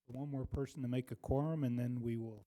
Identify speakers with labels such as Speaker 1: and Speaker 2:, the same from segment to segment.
Speaker 1: one more person to make a quorum, and then we will.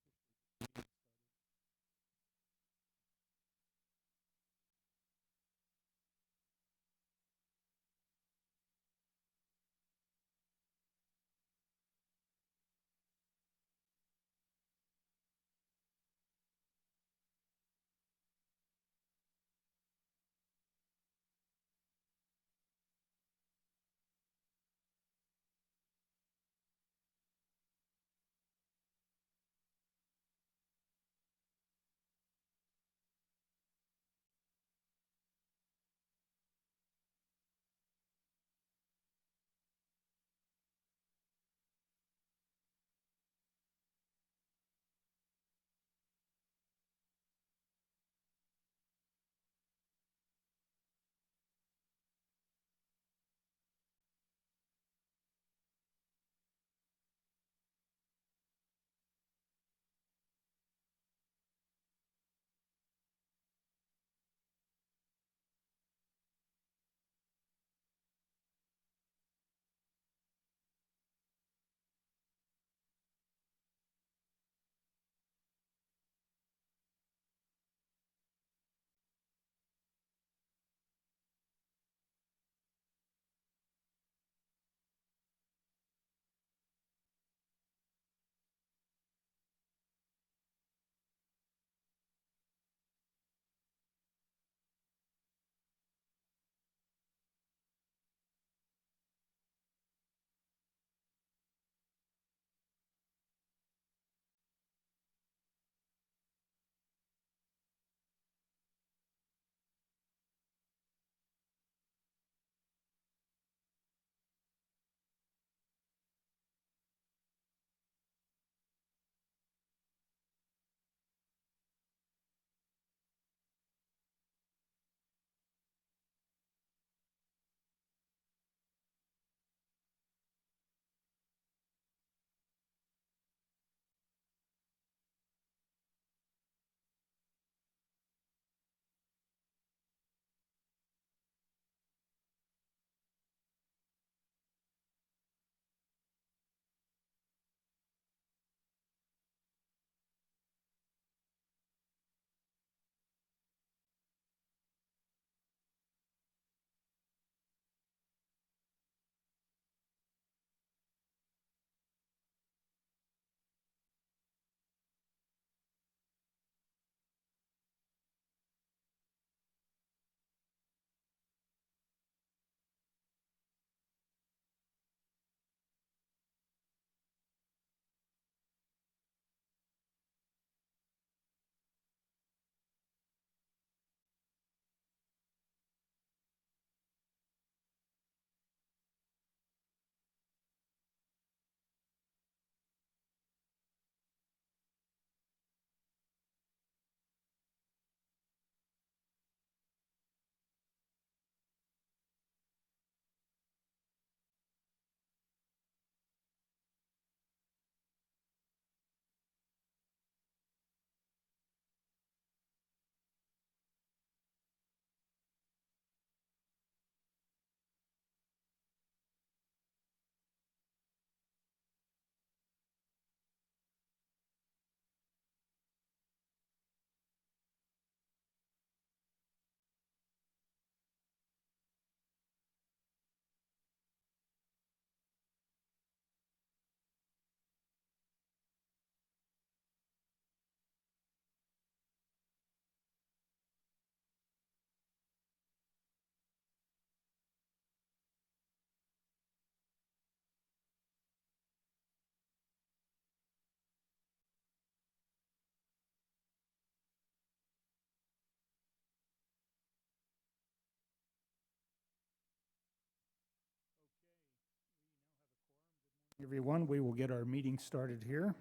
Speaker 1: Everyone, we will get our meeting started here.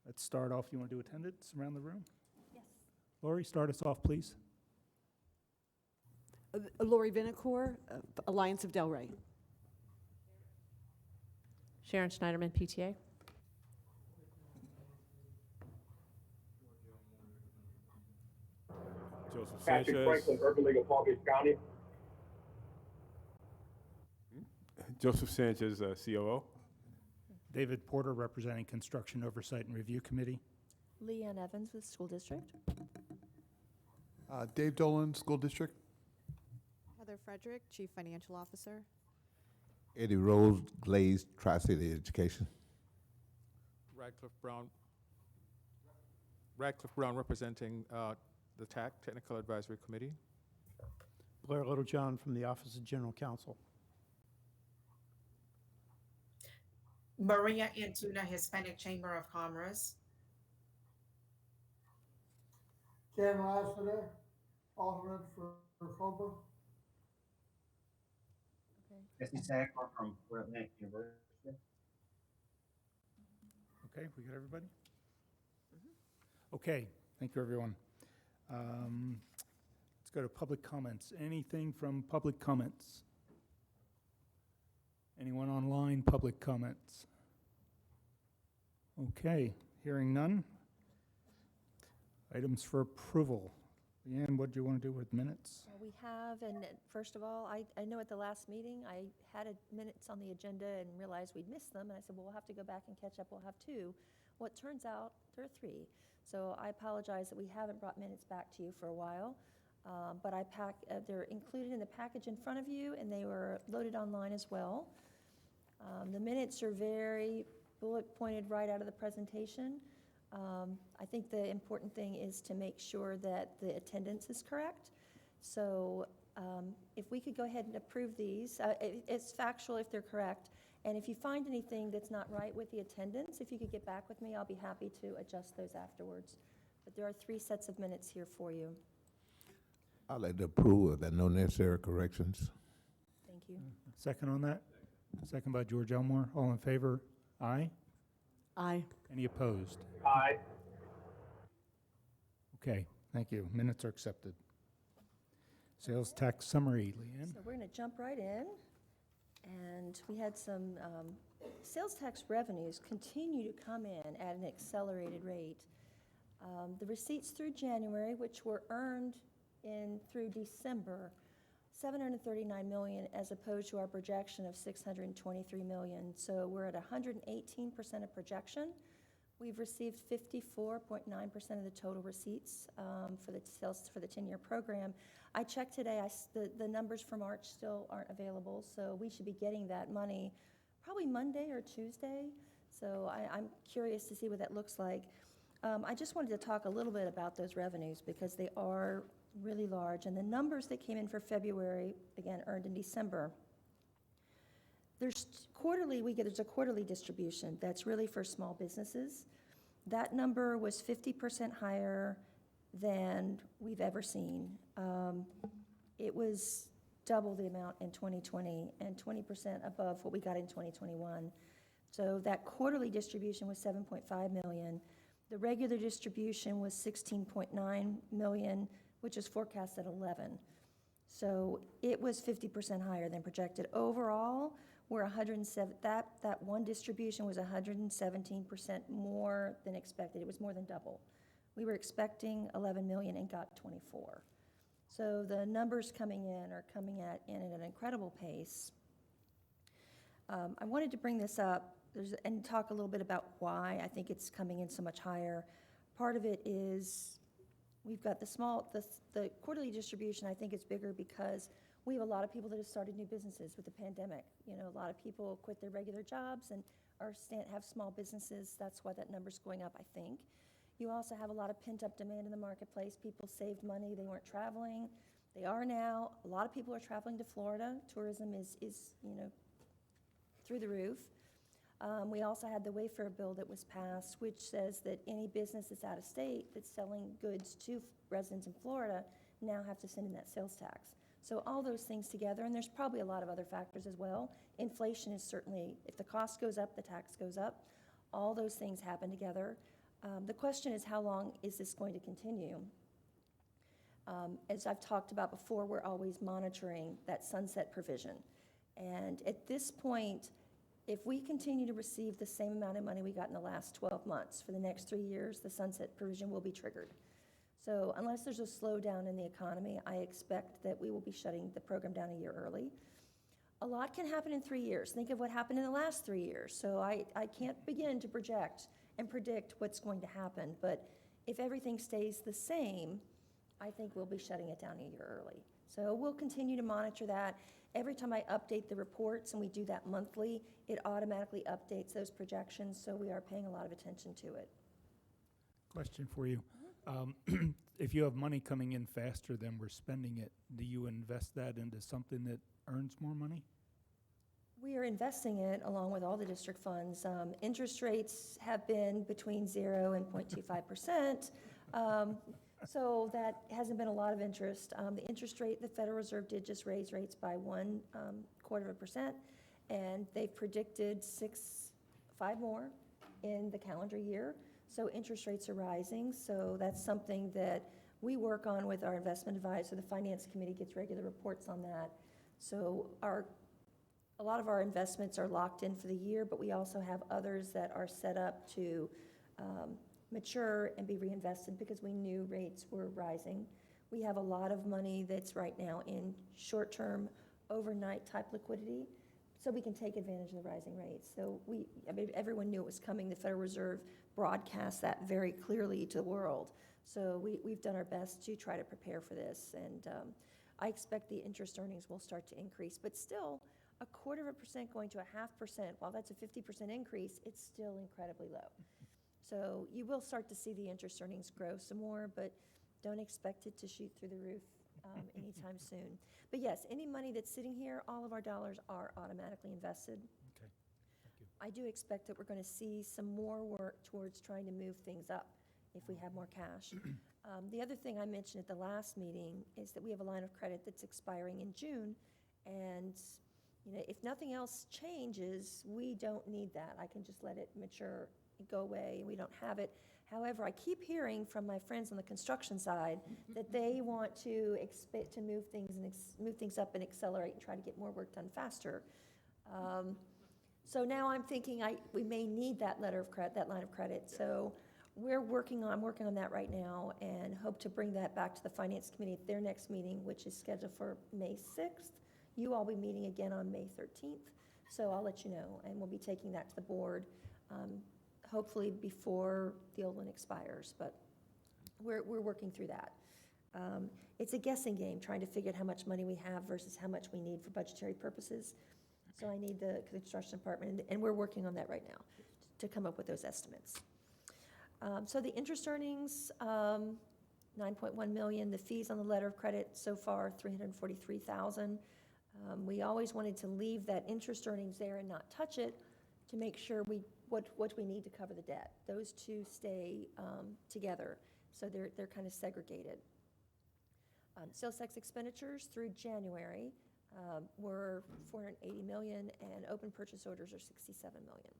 Speaker 1: Let's start off. You want to do attendance around the room?
Speaker 2: Yes.
Speaker 1: Lori, start us off, please.
Speaker 2: Lori Vinacore, Alliance of Delray.
Speaker 3: Sharon Schneiderman, PTA.
Speaker 1: Joseph
Speaker 4: Patrick
Speaker 1: Sanchez.
Speaker 4: Franklin, Urban League of Palm Beach County. Joseph Sanchez, COO.
Speaker 1: David Porter, representing Construction Oversight and Review Committee.
Speaker 3: Leanne Evans with School District.
Speaker 5: Dave Dolan, School District.
Speaker 6: Heather Frederick, Chief Financial Officer.
Speaker 7: Eddie Rose, Glaze, Tri-City Education.
Speaker 8: Radcliffe Brown representing the TAC, Technical Advisory Committee.
Speaker 9: Blair Littlejohn from the Office of General Counsel.
Speaker 10: Maria Antuna, Hispanic Chamber of Commerce.
Speaker 11: Ken Lassiter, alternate for COBRA.
Speaker 12: Jesse Sackler from Fort Atlantic University.
Speaker 1: Okay, we got everybody? Okay, thank you, everyone. Let's go to public comments. Anything from public comments? Anyone online, public comments? Okay, hearing none. Items for approval. Leanne, what do you want to do with minutes?
Speaker 3: Well, we have, and first of all, I know at the last meeting, I had minutes on the agenda and realized we'd missed them, and I said, well, we'll have to go back and catch up, we'll have two. Well, it turns out there are three. So I apologize that we haven't brought minutes back to you for a while, but they're included in the package in front of you, and they were loaded online as well. The minutes are very bullet pointed right out of the presentation. I think the important thing is to make sure that the attendance is correct. So if we could go ahead and approve these, it's factual if they're correct. And if you find anything that's not right with the attendance, if you could get back with me, I'll be happy to adjust those afterwards. But there are 3 sets of minutes here for you.
Speaker 7: I'd like to approve of that, no necessary corrections.
Speaker 3: Thank you.
Speaker 1: Second on that? Second by George Elmore. All in favor? Aye.
Speaker 2: Aye.
Speaker 1: Any opposed?
Speaker 12: Aye.
Speaker 1: Okay, thank you. Minutes are accepted. Sales tax summary, Leanne.
Speaker 3: So we're going to jump right in. And we had some sales tax revenues continue to come in at an accelerated rate. The receipts through January, which were earned through December, $739 million as opposed to our projection of $623 million. So we're at 118% of projection. We've received 54.9% of the total receipts for the sales for the 10-year program. I checked today, the numbers for March still aren't available, so we should be getting that money probably Monday or Tuesday. So I'm curious to see what that looks like. I just wanted to talk a little bit about those revenues because they are really large. And the numbers that came in for February, again, earned in December, there's a quarterly distribution that's really for small businesses. That number was 50% higher than we've ever seen. It was double the amount in 2020 and 20% above what we got in 2021. So that quarterly distribution was $7.5 million. The regular distribution was $16.9 million, which is forecast at 11. So it was 50% higher than projected. Overall, we're 107, that one distribution was 117% more than expected. It was more than double. We were expecting 11 million and got 24. So the numbers coming in are coming in at an incredible pace. I wanted to bring this up and talk a little bit about why I think it's coming in so much higher. Part of it is we've got the quarterly distribution. I think is bigger because we have a lot of people that have started new businesses with the pandemic. You know, a lot of people quit their regular jobs and have small businesses. That's why that number's going up, I think. You also have a lot of pent-up demand in the marketplace. People saved money. They weren't traveling. They are now. A lot of people are traveling to Florida. Tourism is through the roof. We also had the Wayfair bill that was passed, which says that any business that's out of state that's selling goods to residents in Florida now have to send in that sales tax. So all those things together, and there's probably a lot of other factors as well. Inflation is certainly, if the cost goes up, the tax goes up. All those things happen together. The question is, how long is this going to continue? As I've talked about before, we're always monitoring that sunset provision. And at this point, if we continue to receive the same amount of money we got in the last 12 months, for the next 3 years, the sunset provision will be triggered. So unless there's a slowdown in the economy, I expect that we will be shutting the program down a year early. a lot can happen in 3 years. Think of what happened in the last 3 years. So I can't begin to project and predict what's going to happen. But if everything stays the same, I think we'll be shutting it down a year early. So we'll continue to monitor that. Every time I update the reports, and we do that monthly, it automatically updates those projections, so we are paying a lot of attention to it.
Speaker 1: Question for you. If you have money coming in faster than we're spending it, do you invest that into something that earns more money?
Speaker 3: We are investing it along with all the district funds. Interest rates have been between 0 and 0.25%. So that hasn't been a lot of interest. The interest rate, the Federal Reserve did just raise rates by 1/4%, and they've predicted 5 more in the calendar year. So interest rates are rising. So that's something that we work on with our investment advisor. The Finance Committee gets regular reports on that. So a lot of our investments are locked in for the year, but we also have others that are set up to mature and be reinvested because we knew rates were rising. We have a lot of money that's right now in short-term, overnight type liquidity, so we can take advantage of the rising rates. So everyone knew it was coming. The Federal Reserve broadcast that very clearly to the world. So we've done our best to try to prepare for this, and I expect the interest earnings will start to increase, but still, 1/4% going to 0.5%, while that's a 50% increase, it's still incredibly low. So you will start to see the interest earnings grow some more, but don't expect it to shoot through the roof anytime soon. But yes, any money that's sitting here, all of our dollars are automatically invested.
Speaker 1: Okay, thank you.
Speaker 3: I do expect that we're going to see some more work towards trying to move things up if we have more cash. The other thing I mentioned at the last meeting is that we have a line of credit that's expiring in June, and if nothing else changes, we don't need that. I can just let it mature and go away, and we don't have it. However, I keep hearing from my friends on the construction side that they want to move things up and accelerate and try to get more work done faster. So now I'm thinking we may need that line of credit. So I'm working on that right now, and hope to bring that back to the Finance Committee at their next meeting, which is scheduled for May 6th. You all will be meeting again on May 13th, so I'll let you know, and we'll be taking that to the board, hopefully before the old one expires, but we're working through that. It's a guessing game, trying to figure out how much money we have versus how much we need for budgetary purposes. So I need the construction department, and we're working on that right now to come up with those estimates. So the interest earnings, $9.1 million. The fees on the letter of credit so far, $343,000. We always wanted to leave that interest earnings there and not touch it to make sure what we need to cover the debt. Those two stay together, so they're kind of segregated. Sales tax expenditures through January were $480 million, and open purchase orders are $67 million.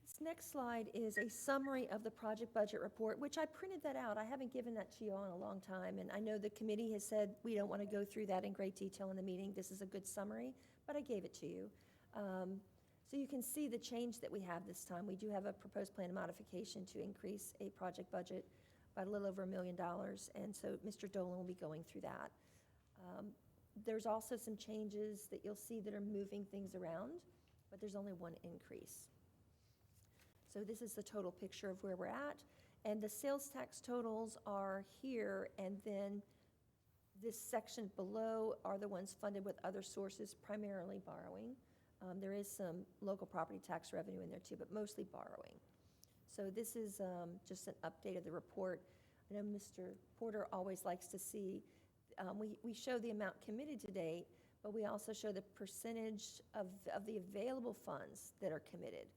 Speaker 3: This next slide is a summary of the project budget report, which I printed that out. I haven't given that to you all in a long time, and I know the committee has said we don't want to go through that in great detail in the meeting. This is a good summary, but I gave it to you. So you can see the change that we have this time. We do have a proposed plan of modification to increase a project budget by a little over $1 million, and so Mr. Dolan will be going through that. There's also some changes that you'll see that are moving things around, but there's only one increase. So this is the total picture of where we're at, and the sales tax totals are here, and then this section below are the ones funded with other sources, primarily borrowing. There is some local property tax revenue in there too, but mostly borrowing. So this is just an update of the report. I know Mr. Porter always likes to see, we show the amount committed to date, but we also show the percentage of the available funds that are committed.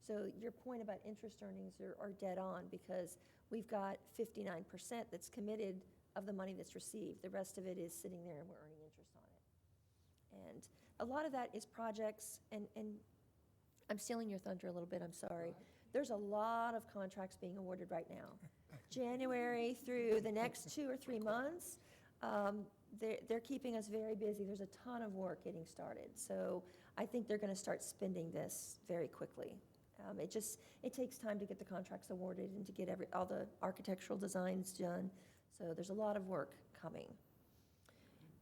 Speaker 3: So your point about interest earnings are dead on, because we've got 59% that's committed of the money that's received. The rest of it is sitting there and we're earning interest on it. And a lot of that is projects, and I'm stealing your thunder a little bit, I'm sorry. There's a lot of contracts being awarded right now. January through the next 2 or 3 months, they're keeping us very busy. There's a ton of work getting started. So I think they're going to start spending this very quickly. It takes time to get the contracts awarded and to get all the architectural designs done. So there's a lot of work coming.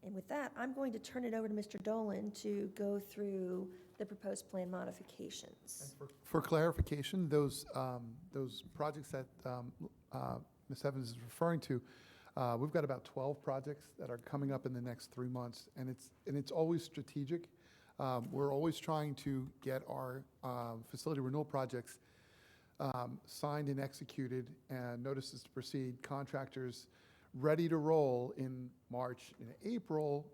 Speaker 3: And with that, I'm going to turn it over to Mr. Dolan to go through the proposed plan modifications.
Speaker 5: For clarification, those projects that Ms. Evans is referring to, we've got about 12 projects that are coming up in the next 3 months, and it's always strategic. We're always trying to get our facility renewal projects signed and executed, and notices to proceed, contractors ready to roll in March and April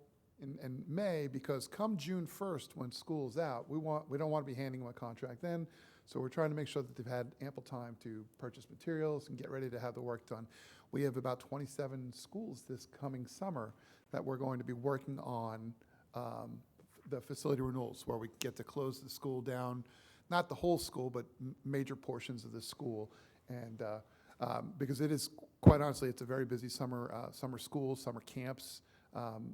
Speaker 5: and May, because come June 1st, when school's out, we don't want to be handing them a contract then. So we're trying to make sure that they've had ample time to purchase materials and get ready to have the work done. We have about 27 schools this coming summer that we're going to be working on the facility renewals, where we get to close the school down, not the whole school, but major portions of the school. And because it is, quite honestly, it's a very busy summer school, summer camps.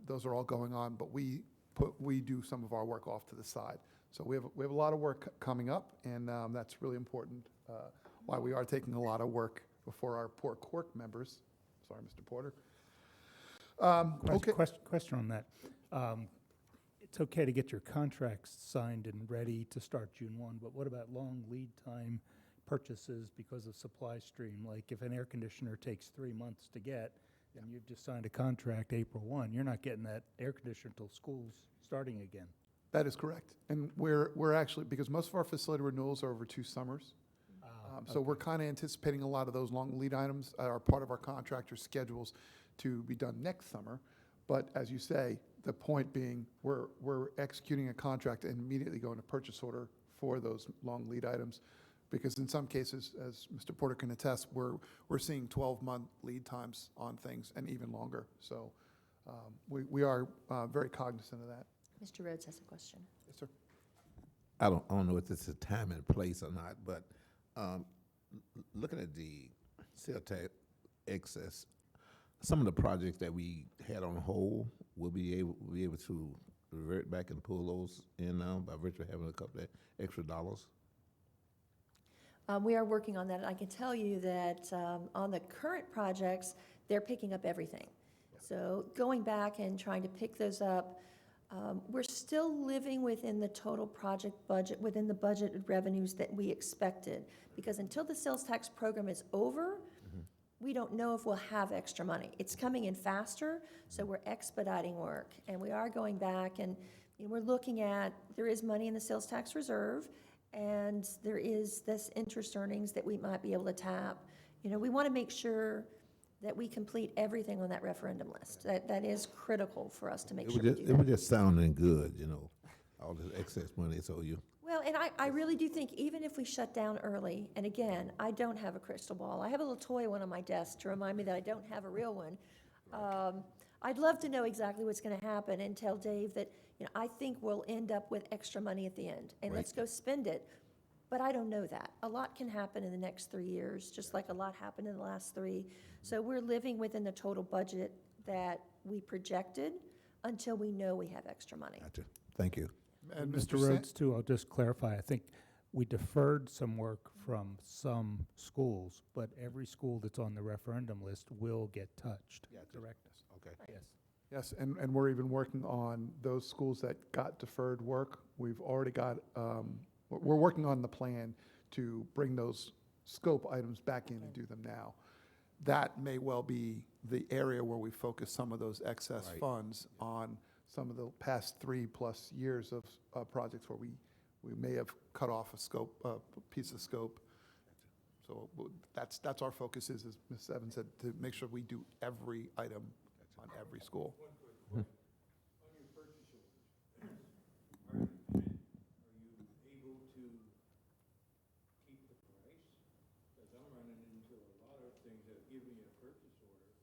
Speaker 5: Those are all going on, but we do some of our work off to the side. So we have a lot of work coming up, and that's really important. Why we are taking a lot of work before our poor court members. Sorry, Mr. Porter. Okay.
Speaker 1: Question on that. It's okay to get your contracts signed and ready to start June 1, but what about long lead time purchases because of supply stream? Like if an air conditioner takes 3 months to get, and you've just signed a contract April 1, you're not getting that air conditioner until school's starting again.
Speaker 5: That is correct. And we're actually, because most of our facility renewals are over 2 summers, so we're kind of anticipating a lot of those long lead items are part of our contractor schedules to be done next summer. But as you say, the point being, we're executing a contract and immediately going to purchase order for those long lead items. Because in some cases, as Mr. Porter can attest, we're seeing 12-month lead times on things and even longer. So we are very cognizant of that.
Speaker 3: Mr. Rhodes has a question.
Speaker 5: Yes, sir.
Speaker 7: I don't know if this is time and place or not, but looking at the sales tax excess, some of the projects that we had on hold, we'll be able to revert back and pull those in now by virtue of having a couple of extra dollars.
Speaker 3: We are working on that. I can tell you that on the current projects, they're picking up everything. So going back and trying to pick those up, we're still living within the total project budget, within the budgeted revenues that we expected. Because until the sales tax program is over, we don't know if we'll have extra money. It's coming in faster, so we're expediting work. And we are going back and we're looking at, there is money in the sales tax reserve, and there is this interest earnings that we might be able to tap. We want to make sure that we complete everything on that referendum list. That is critical for us to make sure we do that.
Speaker 7: It was just sounding good, all this excess money, so you.
Speaker 3: Well, and I really do think even if we shut down early, and again, I don't have a crystal ball. I have a little toy one on my desk to remind me that I don't have a real one. I'd love to know exactly what's going to happen and tell Dave that, I think we'll end up with extra money at the end, and let's go spend it. But I don't know that. A lot can happen in the next 3 years, just like a lot happened in the last 3. So we're living within the total budget that we projected until we know we have extra money.
Speaker 7: Gotcha. Thank you.
Speaker 5: And
Speaker 1: Mr. Rhodes, too, I'll just clarify, I think we deferred some work from some schools, but every school that's on the referendum list will get touched.
Speaker 7: Yeah,
Speaker 1: Correctness.
Speaker 7: Okay.
Speaker 1: Yes.
Speaker 5: Yes, and we're even working on those schools that got deferred work. We've already got, we're working on the plan to bring those scope items back in and do them now. That may well be the area where we focus some of those excess funds on some of the past 3+ years of projects where we may have cut off a scope, a piece of scope. So that's our focus is, as Ms. Evans said, to make sure we do every item on every school.
Speaker 1: On your purchase orders, are you able to keep the price? Because I'm running into a lot of things that give me a purchase order,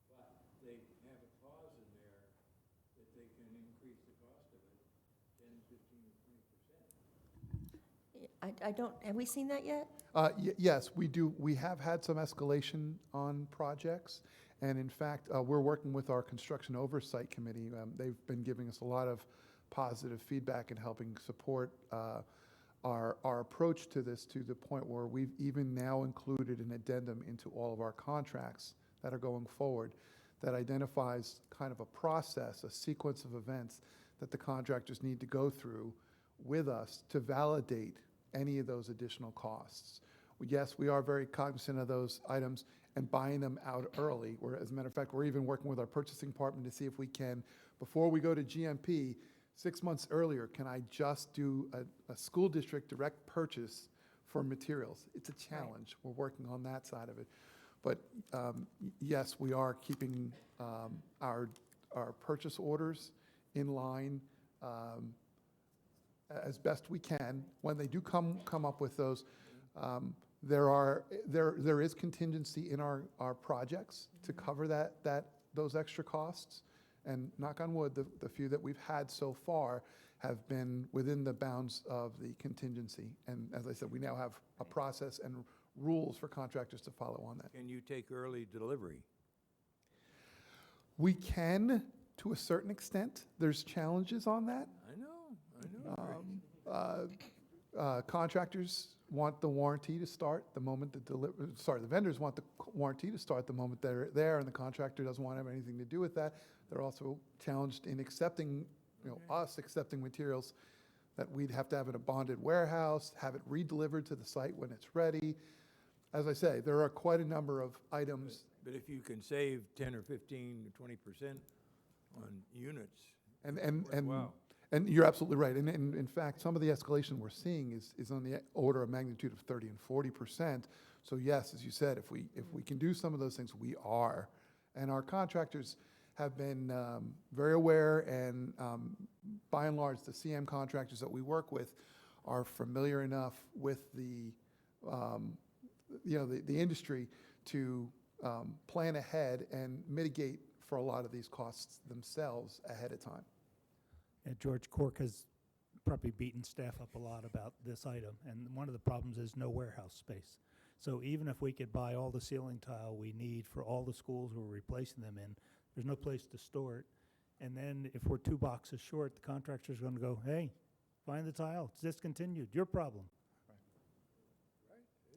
Speaker 1: but they have a clause in there that they can increase the cost of it 10, 15, or 20%.
Speaker 3: I don't, have we seen that yet?
Speaker 5: Yes, we do. We have had some escalation on projects. And in fact, we're working with our Construction Oversight Committee. They've been giving us a lot of positive feedback and helping support our approach to this, to the point where we've even now included an addendum into all of our contracts that are going forward that identifies kind of a process, a sequence of events that the contractors need to go through with us to validate any of those additional costs. Yes, we are very cognizant of those items and buying them out early. As a matter of fact, we're even working with our purchasing department to see if we can, before we go to GMP, 6 months earlier, can I just do a school district direct purchase for materials? It's a challenge. We're working on that side of it. But yes, we are keeping our purchase orders in line as best we can. When they do come up with those, there is contingency in our projects to cover those extra costs. And knock on wood, the few that we've had so far have been within the bounds of the contingency. And as I said, we now have a process and rules for contractors to follow on that.
Speaker 1: Can you take early delivery?
Speaker 5: We can, to a certain extent. There's challenges on that.
Speaker 1: I know.
Speaker 5: Contractors want the warranty to start the moment the vendors want the warranty to start the moment they're there, and the contractor doesn't want to have anything to do with that. They're also challenged in accepting, us accepting materials that we'd have to have in a bonded warehouse, have it re-delivered to the site when it's ready. As I say, there are quite a number of items.
Speaker 1: But if you can save 10 or 15 or 20% on units, worthwhile.
Speaker 5: And you're absolutely right. And in fact, some of the escalation we're seeing is on the order of magnitude of 30 and 40%. So yes, as you said, if we can do some of those things, we are. And our contractors have been very aware, and by and large, the CM contractors that we work with are familiar enough with the industry to plan ahead and mitigate for a lot of these costs themselves ahead of time.
Speaker 9: George Cork has probably beaten staff up a lot about this item, and one of the problems is no warehouse space. So even if we could buy all the ceiling tile we need for all the schools we're replacing them in, there's no place to store it. And then if we're 2 boxes short, the contractor's going to go, hey, find the tile, it's discontinued, your problem.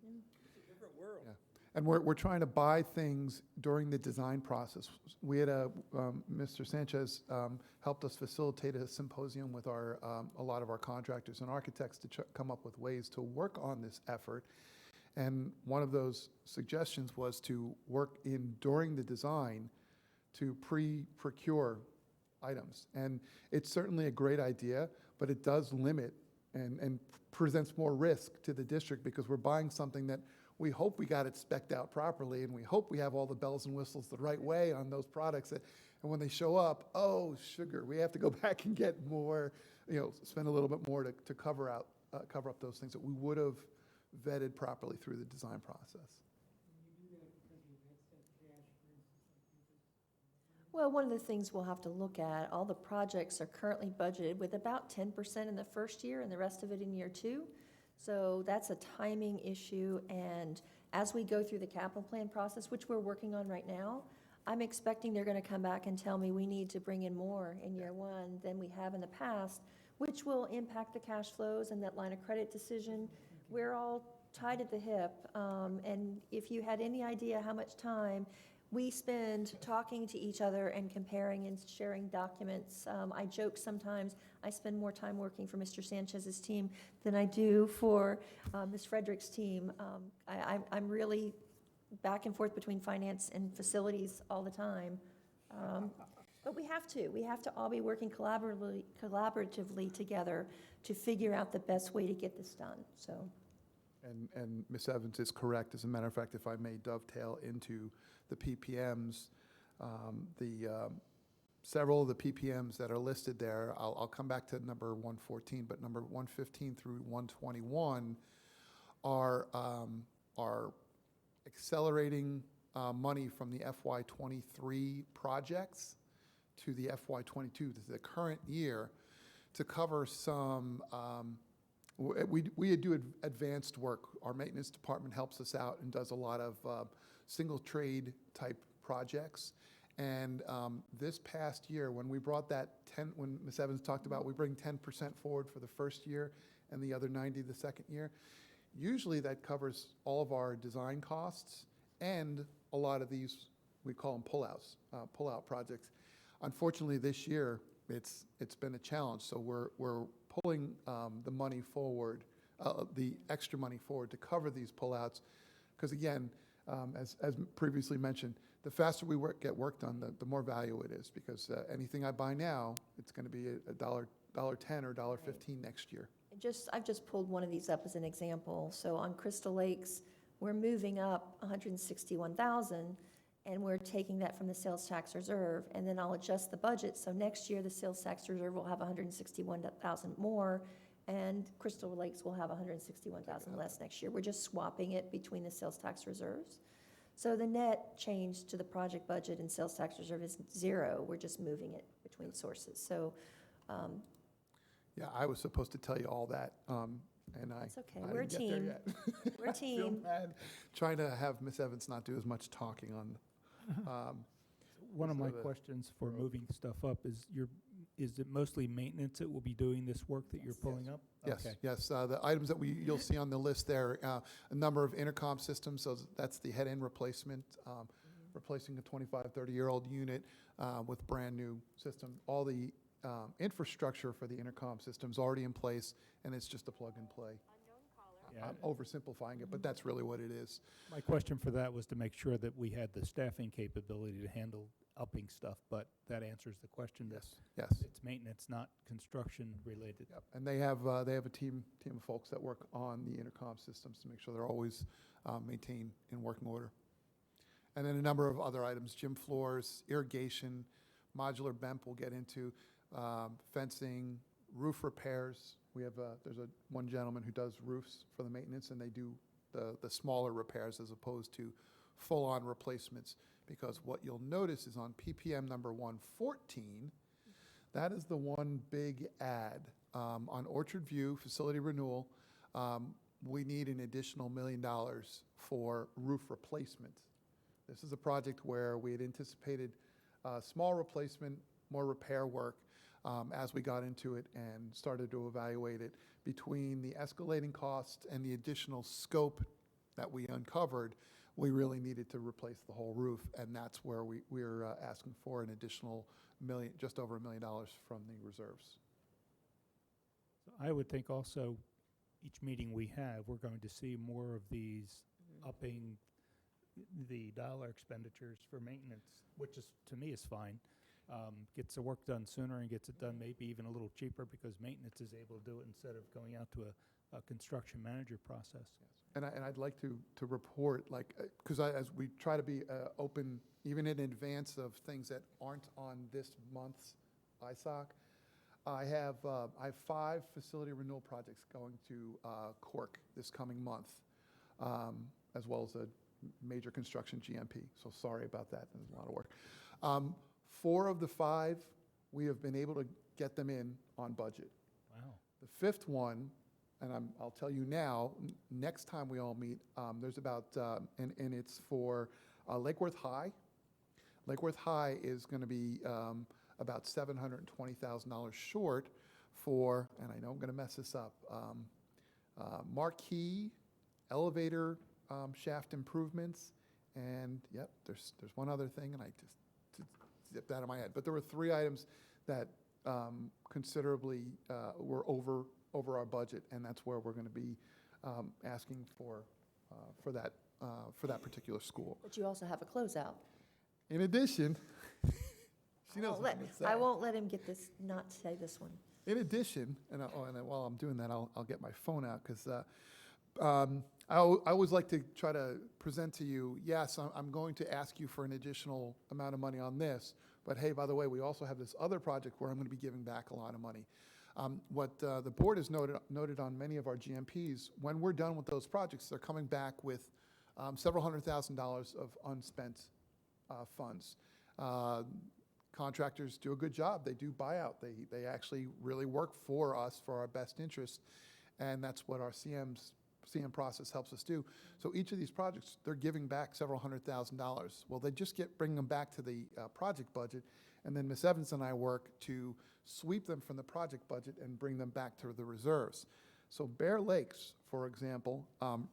Speaker 1: It's a different world.
Speaker 5: Yeah. And we're trying to buy things during the design process. We had Mr. Sanchez helped us facilitate a symposium with a lot of our contractors and architects to come up with ways to work on this effort. And one of those suggestions was to work during the design to pre-procure items. And it's certainly a great idea, but it does limit and presents more risk to the district, because we're buying something that we hope we got it spec'd out properly, and we hope we have all the bells and whistles the right way on those products. And when they show up, oh, sugar, we have to go back and get more, spend a little bit more to cover up those things that we would have vetted properly through the design process.
Speaker 3: Well, one of the things we'll have to look at, all the projects are currently budgeted with about 10% in the first year and the rest of it in year 2. So that's a timing issue, and as we go through the capital plan process, which we're working on right now, I'm expecting they're going to come back and tell me we need to bring in more in year 1 than we have in the past, which will impact the cash flows and that line of credit decision. We're all tied at the hip, and if you had any idea how much time we spend talking to each other and comparing and sharing documents. I joke sometimes I spend more time working for Mr. Sanchez's team than I do for Ms. Frederick's team. I'm really back and forth between finance and facilities all the time. But we have to all be working collaboratively together to figure out the best way to get this done, so.
Speaker 5: And Ms. Evans is correct. As a matter of fact, if I may dovetail into the PPMs, several of the PPMs that are listed there, I'll come back to number 114, but number 115 through 121 are accelerating money from the FY23 projects to the FY22, to the current year, to cover some. We do advanced work. Our maintenance department helps us out and does a lot of single trade type projects. And this past year, when we brought when Ms. Evans talked about we bring 10% forward for the first year and the other 90 the second year, usually that covers all of our design costs and a lot of these we call them pull-out projects. Unfortunately, this year, it's been a challenge, so we're pulling the money forward, the extra money forward to cover these pullouts, because again, as previously mentioned, the faster we get work done, the more value it is, because anything I buy now, it's going to be $1.10 or $1.15 next year.
Speaker 3: I've just pulled one of these up as an example. So on Crystal Lakes, we're moving up 161,000, and we're taking that from the sales tax reserve, and then I'll adjust the budget. So next year, the sales tax reserve will have 161,000 more, and Crystal Lakes will have 161,000 less next year. We're just swapping it between the sales tax reserves. So the net change to the project budget and sales tax reserve is 0. We're just moving it between sources. So,
Speaker 5: Yeah, I was supposed to tell you all that, and
Speaker 3: it's okay.
Speaker 5: I
Speaker 3: We're a
Speaker 5: didn't get there
Speaker 3: team.
Speaker 5: yet.
Speaker 3: We're a
Speaker 5: I feel
Speaker 3: team.
Speaker 5: bad trying to have Ms. Evans not do as much talking on.
Speaker 9: One of
Speaker 5: So
Speaker 9: my
Speaker 5: the-
Speaker 9: questions for moving stuff up is is it mostly maintenance that will be doing this work that you're pulling up?
Speaker 5: Yes,
Speaker 9: Okay.
Speaker 5: yes. The items that you'll see on the list there, a number of intercom systems, so that's the head-end replacement, replacing a 25, 30-year-old unit with brand-new system. All the infrastructure for the intercom system's already in place, and it's just a plug-and-play.
Speaker 9: Yeah.
Speaker 5: I'm oversimplifying it, but that's really what it is.
Speaker 9: My question for that was to make sure that we had the staffing capability to handle upping stuff, but that answers the question.
Speaker 5: Yes, yes.
Speaker 9: It's maintenance, not construction related.
Speaker 5: Yep. And they have a team of folks that work on the intercom systems to make sure they're always maintained in working order. And then a number of other items: gym floors, irrigation, modular BEMP we'll get into, fencing, roof repairs. We have there's one gentleman who does roofs for the maintenance, and they do the smaller repairs as opposed to full-on replacements. Because what you'll notice is on PPM number 114, that is the one big add. On Orchard View Facility Renewal, we need an additional $1 million for roof replacement. This is a project where we had anticipated small replacement, more repair work as we got into it and started to evaluate it. Between the escalating costs and the additional scope that we uncovered, we really needed to replace the whole roof, and that's where we're asking for an additional just over $1 million from the reserves.
Speaker 9: So I would think also, each meeting we have, we're going to see more of these upping the dollar expenditures for maintenance, which is, to me, is fine. Gets the work done sooner and gets it done maybe even a little cheaper because maintenance is able to do it instead of going out to a construction manager process.
Speaker 5: And I'd like to report, like, because as we try to be open, even in advance of things that aren't on this month's ISSOC, I have 5 facility renewal projects going to Cork this coming month, as well as a major construction GMP. So sorry about that. There's a lot of work. 4 of the 5, we have been able to get them in on budget.
Speaker 9: Wow.
Speaker 5: The 5th one, and I'll tell you now, next time we all meet, there's about, and it's for Lake Worth High. Lake Worth High is going to be about $720,000 short for, and I know I'm going to mess this up, marquee, elevator shaft improvements, and yep, there's one other thing, and I just zipped out of my head. But there were 3 items that considerably were over our budget, and that's where we're going to be asking for that particular school.
Speaker 3: But you also have a closeout.
Speaker 5: In addition, she knows what I'm gonna say.
Speaker 3: I won't let him get this, not say this one.
Speaker 5: In addition, and while I'm doing that, I'll get my phone out, because I always like to try to present to you, yes, I'm going to ask you for an additional amount of money on this, but hey, by the way, we also have this other project where I'm going to be giving back a lot of money. What the board has noted on many of our GMPs, when we're done with those projects, they're coming back with several $100,000 of unspent funds. Contractors do a good job. They do buyout. They actually really work for us for our best interest, and that's what our CM process helps us do. So each of these projects, they're giving back several $100,000. Well, they just bring them back to the project budget, and then Ms. Evans and I work to sweep them from the project budget and bring them back to the reserves. So Bear Lakes, for example,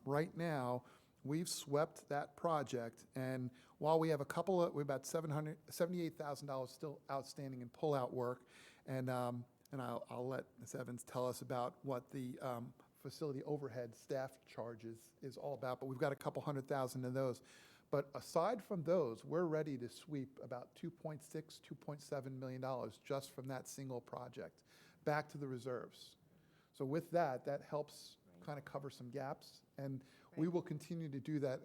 Speaker 5: right now, we've swept that project, and while we have we're about $78,000 still outstanding in pullout work, and I'll let Ms. Evans tell us about what the facility overhead staff charges is all about, but we've got a couple $100,000 in those. But aside from those, we're ready to sweep about $2.7 million just from that single project back to the reserves. So with that, that helps kind of cover some gaps, and we will continue to do that.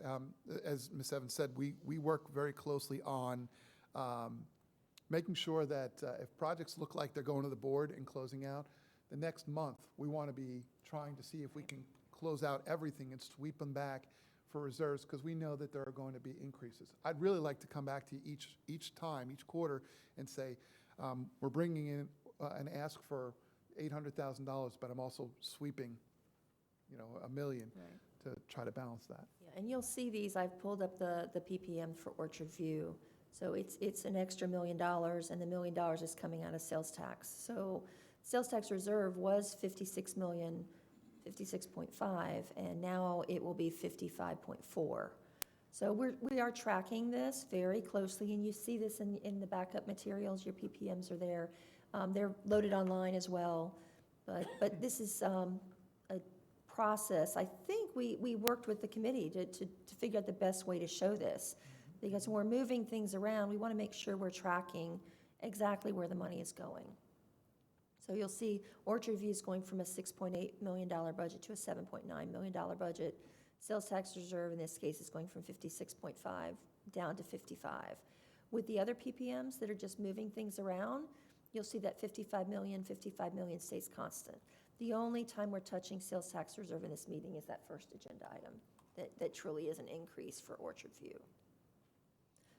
Speaker 5: As Ms. Evans said, we work very closely on making sure that if projects look like they're going to the board and closing out, the next month, we want to be trying to see if we can close out everything and sweep them back for reserves, because we know that there are going to be increases. I'd really like to come back to you each quarter, and say, we're bringing in and ask for $800,000, but I'm also sweeping, $1 million to try to balance that.
Speaker 3: Yeah, and you'll see these, I've pulled up the PPMs for Orchard View. So it's an extra $1 million, and the $1 million is coming out of sales tax. So sales tax reserve was 56.5, and now it will be 55.4. So we are tracking this very closely, and you see this in the backup materials. Your PPMs are there. They're loaded online as well. But this is a process. I think we worked with the committee to figure out the best way to show this. Because when we're moving things around, we want to make sure we're tracking exactly where the money is going. So you'll see Orchard View is going from a $6.8 million budget to a $7.9 million budget. Sales tax reserve in this case is going from 56.5 down to 55. With the other PPMs that are just moving things around, you'll see that 55 million stays constant. The only time we're touching sales tax reserve in this meeting is that first agenda item that truly is an increase for Orchard View.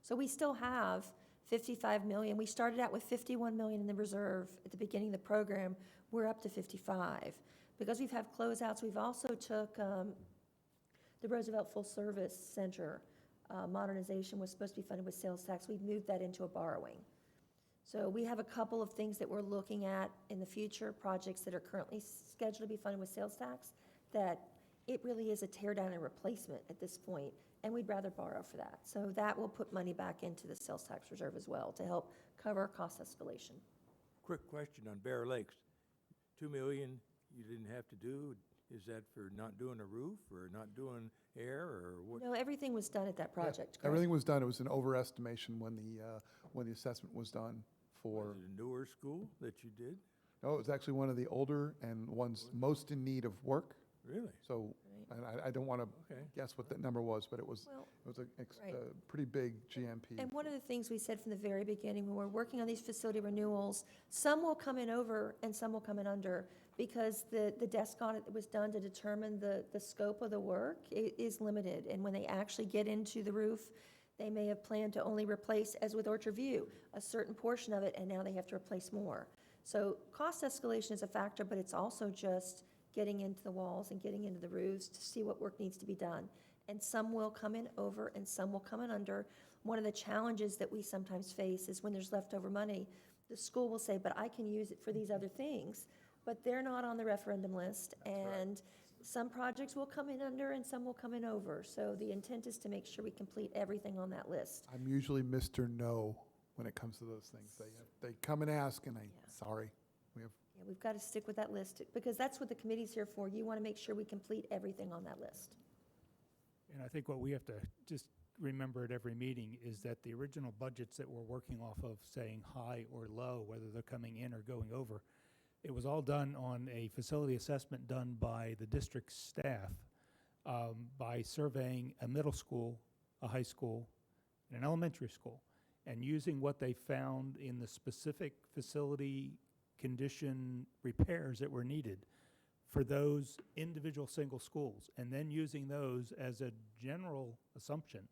Speaker 3: So we still have 55 million. We started out with 51 million in the reserve at the beginning of the program. We're up to 55. Because we've had closeouts, we've also took the Roosevelt Full Service Center modernization was supposed to be funded with sales tax. We've moved that into a borrowing. So we have a couple of things that we're looking at in the future, projects that are currently scheduled to be funded with sales tax, that it really is a tear down and replacement at this point, and we'd rather borrow for that. So that will put money back into the sales tax reserve as well to help cover cost escalation.
Speaker 1: Quick question on Bear Lakes. $2 million you didn't have to do. Is that for not doing a roof or not doing air or what?
Speaker 3: No, everything was done at that project.
Speaker 5: Yeah, everything was done. It was an overestimation when the assessment was done for.
Speaker 1: Was it a newer school that you did?
Speaker 5: No, it was actually one of the older and ones most in need of work.
Speaker 1: Really?
Speaker 5: So I don't want to guess what that number was, but it was a pretty big GMP.
Speaker 3: And one of the things we said from the very beginning, when we're working on these facility renewals, some will come in over and some will come in under, because the desk audit that was done to determine the scope of the work is limited. And when they actually get into the roof, they may have planned to only replace, as with Orchard View, a certain portion of it, and now they have to replace more. So cost escalation is a factor, but it's also just getting into the walls and getting into the roofs to see what work needs to be done. And some will come in over and some will come in under. One of the challenges that we sometimes face is when there's leftover money, the school will say, but I can use it for these other things, but they're not on the referendum list. And some projects will come in under and some will come in over. So the intent is to make sure we complete everything on that list.
Speaker 5: I'm usually Mr. No when it comes to those things. They come and ask, and sorry.
Speaker 3: Yeah, we've got to stick with that list, because that's what the committee's here for. You want to make sure we complete everything on that list.
Speaker 9: And I think what we have to just remember at every meeting is that the original budgets that we're working off of, saying high or low, whether they're coming in or going over, it was all done on a facility assessment done by the district staff by surveying a middle school, a high school, and an elementary school, and using what they found in the specific facility condition repairs that were needed for those individual single schools, and then using those as a general assumption.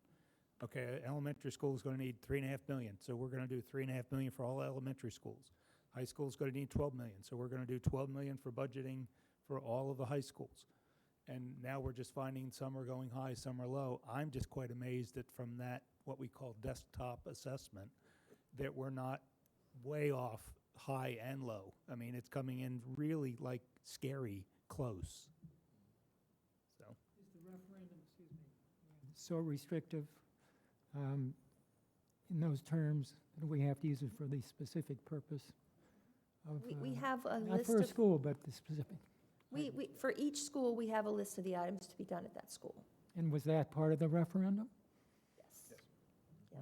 Speaker 9: Okay, elementary school is going to need $3.5 million, so we're going to do $3.5 million for all elementary schools. High school is going to need $12 million, so we're going to do $12 million for budgeting for all of the high schools. And now we're just finding some are going high, some are low. I'm just quite amazed that from that, what we call desktop assessment, that we're not way off high and low. I mean, it's coming in really like scary close. So.
Speaker 13: Is the referendum, so restrictive In those terms, do we have to use it for the specific purpose of,
Speaker 3: We have a
Speaker 13: not
Speaker 3: list
Speaker 13: for a
Speaker 3: of,
Speaker 13: school, but the specific?
Speaker 3: for each school, we have a list of the items to be done at that school.
Speaker 13: And was that part of the referendum?
Speaker 3: Yes.
Speaker 13: Wow.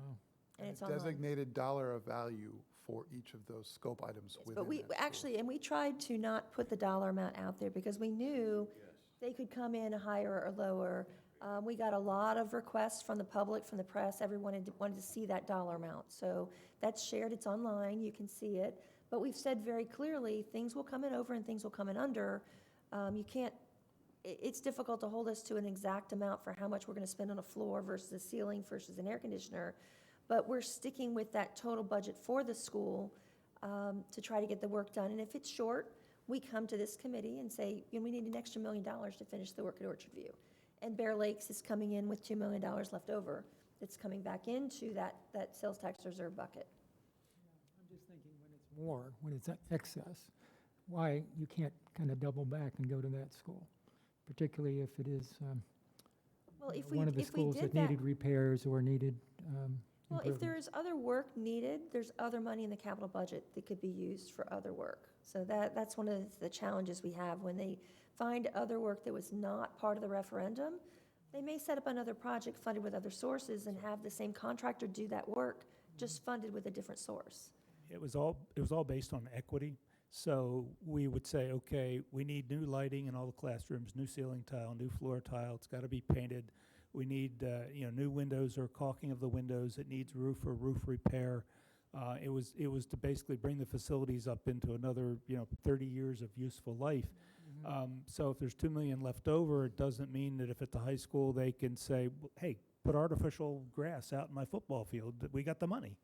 Speaker 3: And it's online.
Speaker 5: Designated dollar of value for each of those scope items
Speaker 3: Yes,
Speaker 5: within
Speaker 3: but we
Speaker 5: that scope.
Speaker 3: actually, and we tried to not put the dollar amount out there because we knew they could come in higher or lower. We got a lot of requests from the public, from the press. Everyone wanted to see that dollar amount. So that's shared, it's online, you can see it. But we've said very clearly, things will come in over and things will come in under. You can't, it's difficult to hold us to an exact amount for how much we're gonna spend on a floor versus a ceiling versus an air conditioner. But we're sticking with that total budget for the school to try to get the work done. And if it's short, we come to this committee and say, you know, we need an extra $1 million to finish the work at Orchard View. And Bear Lakes is coming in with $2 million left over. It's coming back into that sales tax reserve bucket.
Speaker 13: I'm just thinking when it's more, when it's excess, why you can't kind of double back and go to that school, particularly if it is
Speaker 3: Well, if
Speaker 13: one of the
Speaker 3: if we
Speaker 13: schools
Speaker 3: did
Speaker 13: that needed repairs or needed
Speaker 3: Well, if
Speaker 13: improvements.
Speaker 3: there's other work needed, there's other money in the capital budget that could be used for other work. So that's one of the challenges we have. When they find other work that was not part of the referendum, they may set up another project funded with other sources and have the same contractor do that work, just funded with a different source.
Speaker 9: It was all based on equity. So we would say, okay, we need new lighting in all the classrooms, new ceiling tile, new floor tile. It's got to be painted. We need new windows or caulking of the windows. It needs roof or roof repair. It was to basically bring the facilities up into another 30 years of useful life. So if there's $2 million left over, it doesn't mean that if at the high school they can say, hey, put artificial grass out in my football field, that we got the money.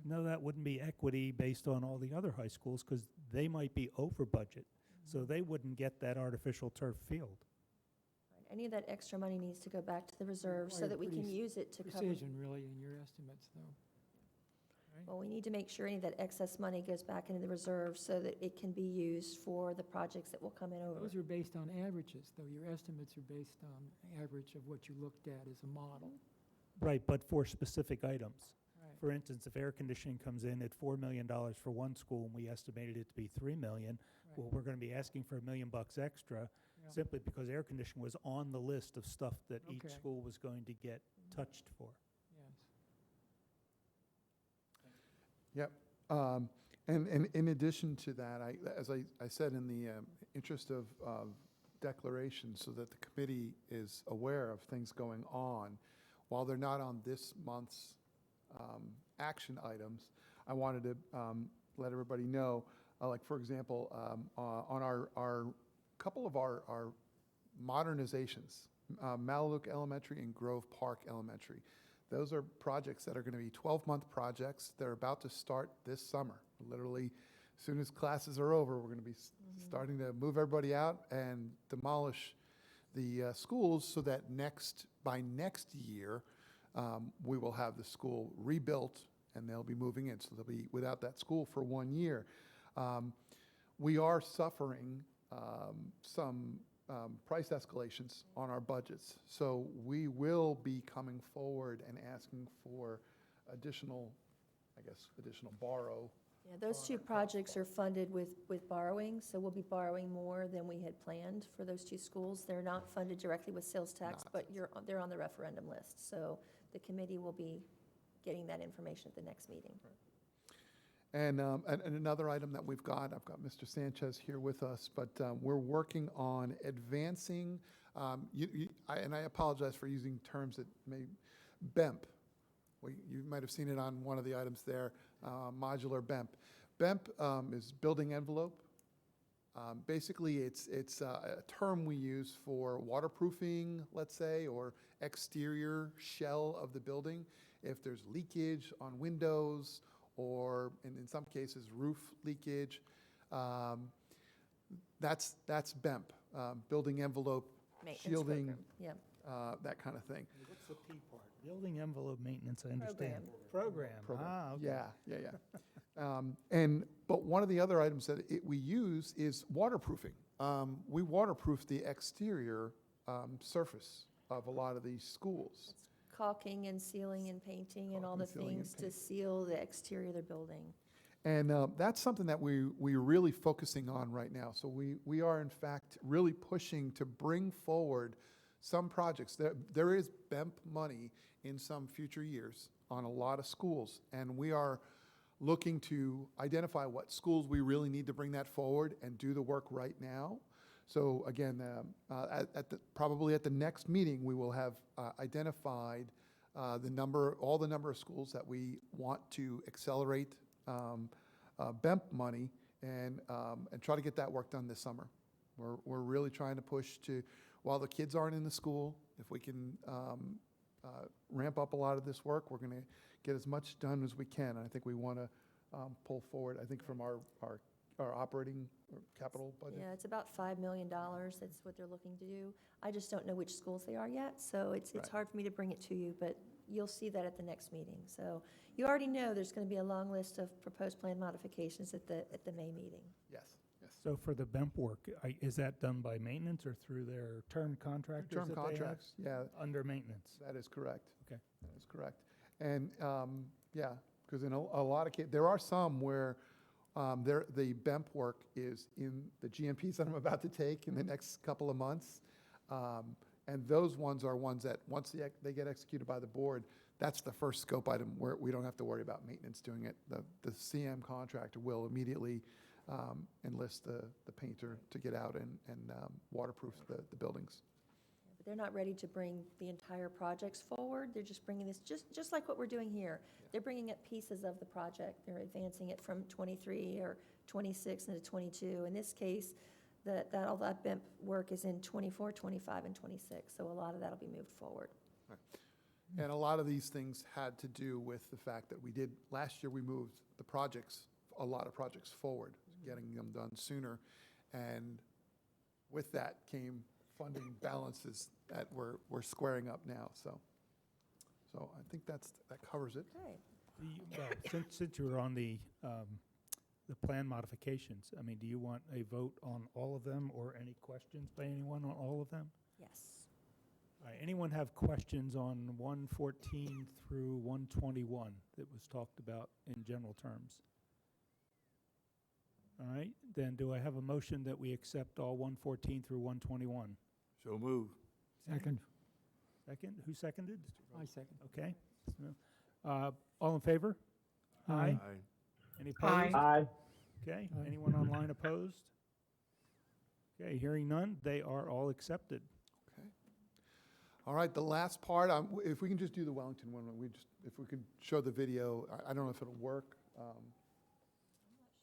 Speaker 9: No, that wouldn't be equity based on all the other high schools because they might be over budget. So they wouldn't get that artificial turf field.
Speaker 3: Any of that extra money needs to go back to the reserve so that we can use it to cover.
Speaker 13: Precision, really, in your estimates, though. Right?
Speaker 3: Well, we need to make sure any of that excess money goes back into the reserve so that it can be used for the projects that will come in over.
Speaker 13: Those are based on averages, though. Your estimates are based on average of what you looked at as a model.
Speaker 9: Right, but for specific items.
Speaker 13: Right.
Speaker 9: For instance, if air conditioning comes in at $4 million for one school and we estimated it to be $3 million, well, we're going to be asking for $1 million extra simply because air conditioning was on the list of stuff that each school was going to get touched for.
Speaker 13: Yes.
Speaker 5: Yep. And in addition to that, as I said, in the interest of declaration, so that the committee is aware of things going on, while they're not on this month's action items, I wanted to let everybody know, like for example, on our couple of our modernizations, Maluk Elementary and Grove Park Elementary. Those are projects that are going to be 12-month projects. They're about to start this summer. Literally, as soon as classes are over, we're going to be starting to move everybody out and demolish the schools so that by next year, we will have the school rebuilt and they'll be moving in. So they'll be without that school for 1 year. We are suffering some price escalations on our budgets. So we will be coming forward and asking for additional borrow.
Speaker 3: Yeah, those two projects are funded with borrowing, so we'll be borrowing more than we had planned for those two schools. They're not funded directly with sales tax, but they're on the referendum list. So the committee will be getting that information at the next meeting.
Speaker 5: And another item that I've got Mr. Sanchez here with us, but we're working on advancing, and I apologize for using terms that BEMP. You might have seen it on one of the items there, modular BEMP. BEMP is building envelope. Basically, it's a term we use for waterproofing, let's say, or exterior shell of the building. If there's leakage on windows, or in some cases, roof leakage. That's BEMP, building envelope,
Speaker 3: Maintenance
Speaker 5: shielding,
Speaker 3: program. Yep.
Speaker 5: that kind of thing.
Speaker 9: What's the P part? Building envelope maintenance, I understand. Program. Ah, okay.
Speaker 5: Yeah. But one of the other items that we use is waterproofing. We waterproof the exterior surface of a lot of these schools.
Speaker 3: caulking and sealing and painting and all the
Speaker 5: Caulking, sealing, and
Speaker 3: things to
Speaker 5: paint.
Speaker 3: seal the exterior of the building.
Speaker 5: And that's something that we're really focusing on right now. So we are, in fact, really pushing to bring forward some projects. There is BEMP money in some future years on a lot of schools, and we are looking to identify what schools we really need to bring that forward and do the work right now. So again, probably at the next meeting, we will have identified all the number of schools that we want to accelerate BEMP money and try to get that work done this summer. We're really trying to push to, while the kids aren't in the school, if we can ramp up a lot of this work, we're going to get as much done as we can. And I think we want to pull forward, I think, from our operating or capital budget.
Speaker 3: Yeah, it's about $5 million. That's what they're looking to do. I just don't know which schools they are yet, so it's
Speaker 5: Right.
Speaker 3: hard for me to bring it to you, but you'll see that at the next meeting. So you already know there's going to be a long list of proposed plan modifications at the May meeting.
Speaker 5: Yes, yes.
Speaker 9: So for the BEMP work, is that done by maintenance or through their term contractors
Speaker 5: Term
Speaker 9: that they have?
Speaker 5: contracts, yeah,
Speaker 9: Under maintenance?
Speaker 5: that is correct.
Speaker 9: Okay.
Speaker 5: That is correct. And, yeah, because in a lot of cases, there are some where the BEMP work is in the GMPs that I'm about to take in the next couple of months. And those ones are ones that, once they get executed by the board, that's the first scope item where we don't have to worry about maintenance doing it. The CM contractor will immediately enlist the painter to get out and waterproof the buildings.
Speaker 3: But they're not ready to bring the entire projects forward. They're just bringing this, just like what we're doing here. They're bringing up pieces of the project. They're advancing it from 23 or 26 into 22. In this case, all that BEMP work is in 24, 25, and 26. So a lot of that will be moved forward.
Speaker 5: Right. And a lot of these things had to do with the fact that last year we moved a lot of projects forward, getting them done sooner. And with that came funding balances that we're squaring up now. So I think that covers it.
Speaker 3: Okay.
Speaker 9: Since you were on the plan modifications, I mean, do you want a vote on all of them or any questions by anyone on all of them?
Speaker 3: Yes.
Speaker 9: All right, anyone have questions on 114 through 121 that was talked about in general terms? All right, then do I have a motion that we accept all 114 through 121?
Speaker 4: So move.
Speaker 13: Second.
Speaker 9: Second? Who seconded?
Speaker 13: I second.
Speaker 9: Okay. All in favor?
Speaker 13: Aye.
Speaker 9: Any opposed?
Speaker 10: Aye.
Speaker 9: Okay,
Speaker 13: Aye.
Speaker 9: anyone online opposed? Okay, hearing none, they are all accepted.
Speaker 5: Okay. All right, the last part, if we can just do the Wellington one, if we could show the video, I don't know if it'll work.
Speaker 3: I'm not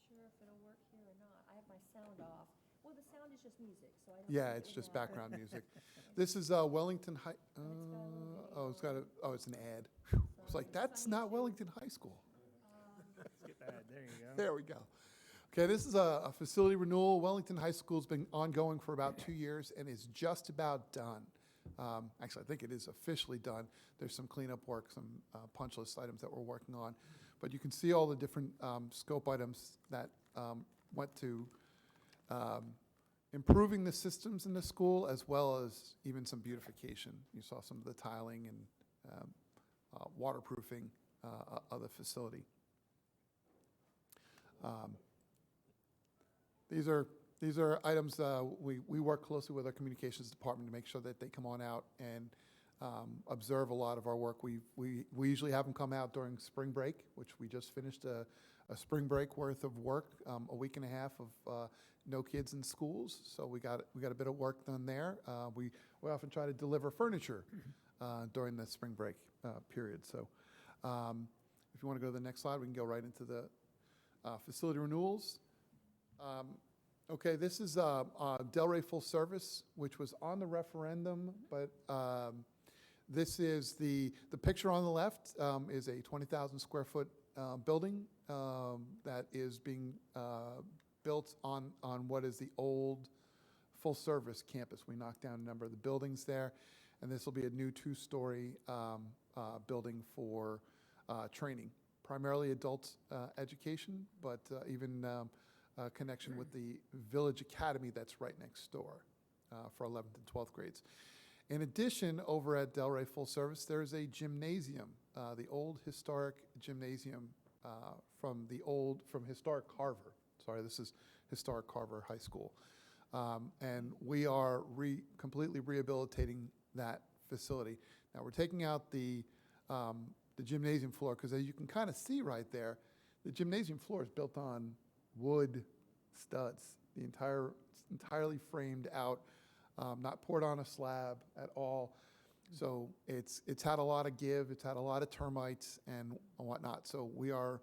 Speaker 3: sure if it'll work here or not. I have my sound off. Well, the sound is just music, so I don't.
Speaker 5: Yeah,
Speaker 3: know if
Speaker 5: it's
Speaker 3: it
Speaker 5: just
Speaker 3: will.
Speaker 5: background music. This is Wellington High, it's an ad. Whew. It's like, that's not Wellington High School.
Speaker 9: Skip ahead, there you go.
Speaker 5: There we go. Okay, this is a facility renewal. Wellington High School's been ongoing for about 2 years and is just about done. Actually, I think it is officially done. There's some cleanup work, some punch list items that we're working on. But you can see all the different scope items that went to improving the systems in the school, as well as even some beautification. You saw some of the tiling and waterproofing of the facility. These are items we work closely with our communications department to make sure that they come on out and observe a lot of our work. We usually have them come out during spring break, which we just finished a spring break worth of work, a week and a half of no kids in schools. So we got a bit of work done there. We often try to deliver furniture during the spring break period. So if you want to go to the next slide, we can go right into the facility renewals. Okay, this is Delray Full Service, which was on the referendum, but this is the picture on the left is a 20,000 square foot building that is being built on what is the old full service campus. We knocked down a number of the buildings there, and this will be a new 2-story building for training, primarily adult education, but even connection with the Village Academy that's right next door for 11th and 12th grades. In addition, over at Delray Full Service, there's a gymnasium, the old historic gymnasium from historic Carver. Sorry, this is historic Carver High School. And we are completely rehabilitating that facility. Now, we're taking out the gymnasium floor, because as you can kind of see right there, the gymnasium floor is built on wood studs. It's entirely framed out, not poured on a slab at all. So it's had a lot of give, it's had a lot of termites and whatnot. So we are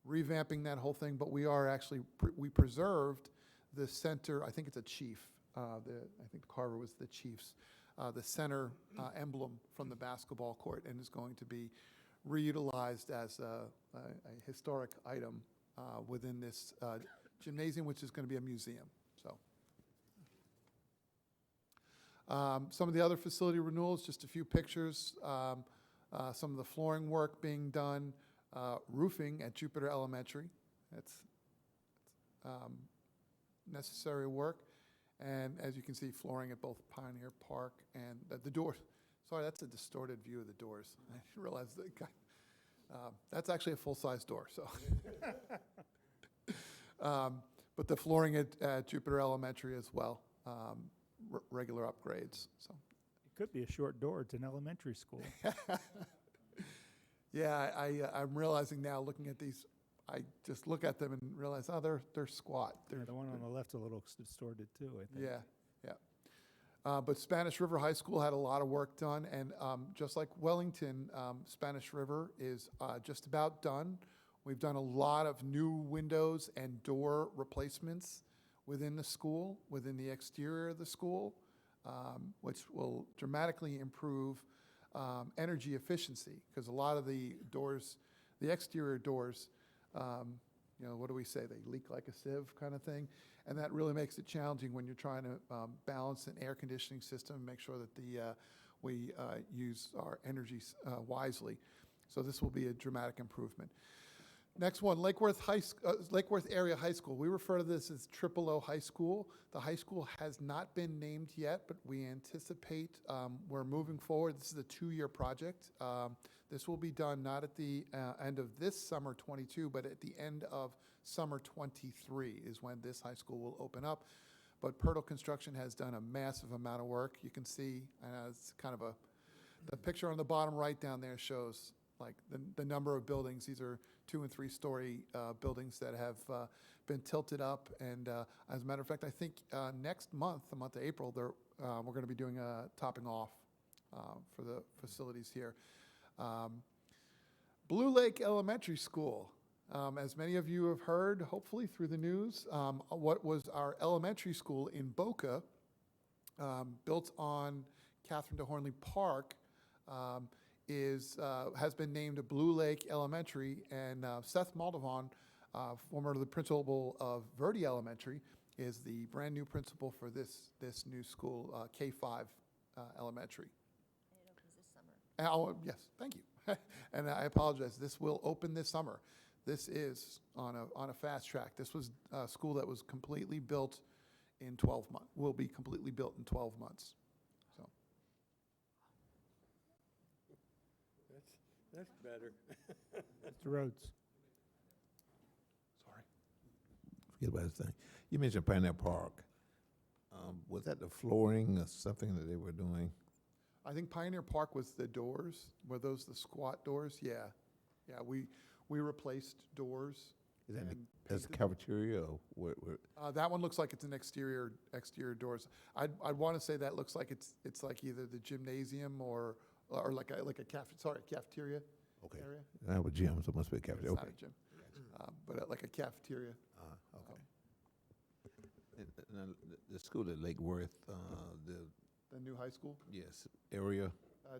Speaker 5: revamping that whole thing, but we are actually, we preserved the center, I think it's a chief, I think Carver was the chief's, the center emblem from the basketball court, and is going to be reutilized as a historic item within this gymnasium, which is going to be a museum. So, some of the other facility renewals, just a few pictures. Some of the flooring work being done, roofing at Jupiter Elementary. That's necessary work. And as you can see, flooring at both Pioneer Park and the doors. Sorry, that's a distorted view of the doors. I didn't realize that. That's actually a full-size door. So, but the flooring at Jupiter Elementary as well, regular upgrades. So,
Speaker 9: It could be a short door. It's an elementary school.
Speaker 5: yeah, I'm realizing now, looking at these, I just look at them and realize, oh, they're squat.
Speaker 9: Yeah, the one on the left's a little distorted too, I think.
Speaker 5: Yeah. But Spanish River High School had a lot of work done, and just like Wellington, Spanish River is just about done. We've done a lot of new windows and door replacements within the school, within the exterior of the school, which will dramatically improve energy efficiency, because a lot of the doors, the exterior doors, what do we say? They leak like a sieve kind of thing. And that really makes it challenging when you're trying to balance an air conditioning system, make sure that we use our energy wisely. So this will be a dramatic improvement. Next one, Lake Worth Area High School. We refer to this as O High School. The high school has not been named yet, but we anticipate we're moving forward. This is a 2-year project. This will be done not at the end of this summer 22, but at the end of summer 23 is when this high school will open up. But Pirtle Construction has done a massive amount of work. You can see it's kind of the picture on the bottom right down there shows like the number of buildings. These are 2- and 3-story buildings that have been tilted up. And as a matter of fact, I think next month, the month of April, we're going to be doing a topping off for the facilities here. Blue Lake Elementary School. As many of you have heard, hopefully through the news, what was our elementary school in Boca, built on Catherine DeHornley Park, has been named Blue Lake Elementary, and Seth Moldovan, formerly the principal of Verde Elementary, is the brand new principal for this new school, K-5 Elementary.
Speaker 3: And it opens this summer.
Speaker 5: Oh, yes, thank you. And I apologize, this will open this summer. This is on a fast track. This was a school that was completely built in 12 months, will be completely built in 12 months. So.
Speaker 1: That's better.
Speaker 9: Mr. Rhodes.
Speaker 5: Sorry.
Speaker 7: Forget about this thing. You mentioned Pioneer Park. Was that the flooring or something that they were doing?
Speaker 5: I think Pioneer Park was the doors. Were those the squat doors? Yeah. Yeah, we replaced doors.
Speaker 7: Is that
Speaker 5: and
Speaker 7: that's the
Speaker 5: painted-
Speaker 7: cafeteria or where?
Speaker 5: That one looks like it's an exterior doors. I'd want to say that looks like it's like either the gymnasium or like a cafeteria
Speaker 7: Okay.
Speaker 5: area.
Speaker 7: That was gym, so it must be a cafeteria.
Speaker 5: It's
Speaker 7: Okay.
Speaker 5: not a gym, but like a cafeteria.
Speaker 7: Okay. And the school at Lake Worth,
Speaker 5: The new high school.
Speaker 7: yes, area.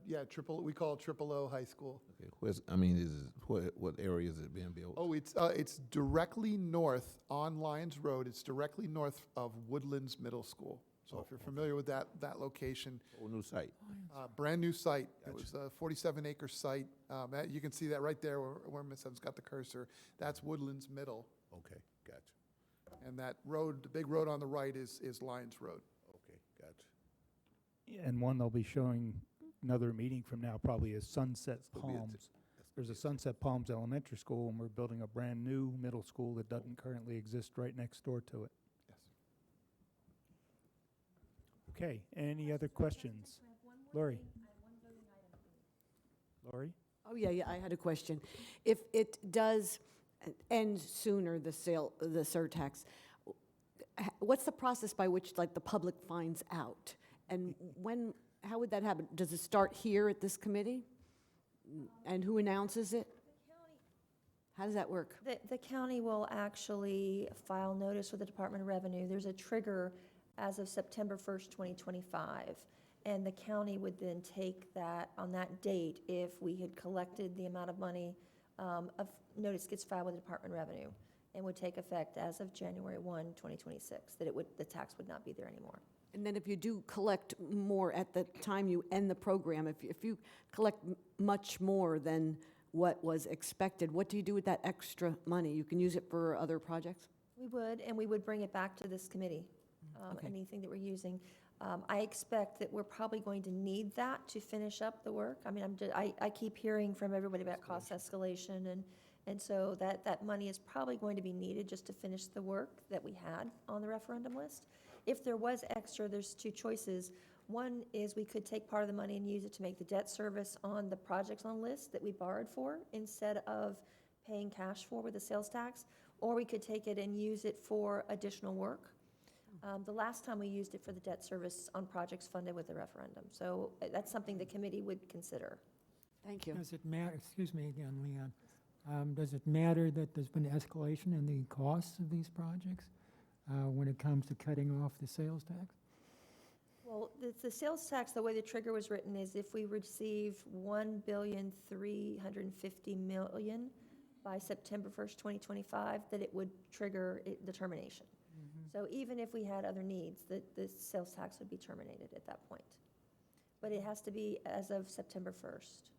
Speaker 5: Yeah, we call it O High School.
Speaker 7: Okay. What area is it being built?
Speaker 5: Oh, it's directly north on Lyons Road. It's directly north of Woodlands Middle School. So if you're familiar with that location,
Speaker 7: Oh, new site.
Speaker 5: brand new site. It
Speaker 7: Gotcha.
Speaker 5: was a 47-acre site. You can see that right there where Ms. Evans got the cursor. That's Woodlands Middle.
Speaker 7: Okay, gotcha.
Speaker 5: And that road, the big road on the right is Lyons Road.
Speaker 7: Okay, gotcha.
Speaker 9: and one they'll be showing another meeting from now probably is Sunset
Speaker 7: Will be at the-
Speaker 9: Palms. There's a Sunset Palms Elementary School, and we're building a brand-new middle school that doesn't currently exist right next door to it.
Speaker 5: Yes.
Speaker 9: Okay, any other questions? Lori? Lori?
Speaker 2: Oh, yeah, I had a question. If it does end sooner, the surtax, what's the process by which, like, the public finds out? And how would that happen? Does it start here at this committee? And who announces it? How does that work?
Speaker 3: The county will actually file notice with the Department of Revenue. There's a trigger as of September 1st, 2025. And the county would then take that, on that date, if we had collected the amount of money, of notice gets filed with the Department of Revenue and would take effect as of January 1, 2026, that the tax would not be there anymore.
Speaker 2: And then if you do collect more at the time you end the program, if you collect much more than what was expected, what do you do with that extra money? You can use it for other projects?
Speaker 3: We would, and we would bring it back to this committee,
Speaker 2: Okay.
Speaker 3: anything that we're using. I expect that we're probably going to need that to finish up the work. I mean, I keep hearing from everybody about cost escalation, and so that money is probably going to be needed just to finish the work that we had on the referendum list. If there was extra, there's two choices. One is we could take part of the money and use it to make the debt service on the projects on the list that we borrowed for instead of paying cash for with the sales tax, or we could take it and use it for additional work. The last time we used it for the debt service on projects funded with the referendum. So that's something the committee would consider.
Speaker 2: Thank you.
Speaker 13: Does it matter, excuse me again, Leon, does it matter that there's been escalation in the costs of these projects when it comes to cutting off the sales tax?
Speaker 3: Well, the sales tax, the way the trigger was written is if we receive $1,350,000,000 by September 1st, 2025, that it would trigger the termination. So even if we had other needs, the sales tax would be terminated at that point. But it has to be as of September 1st.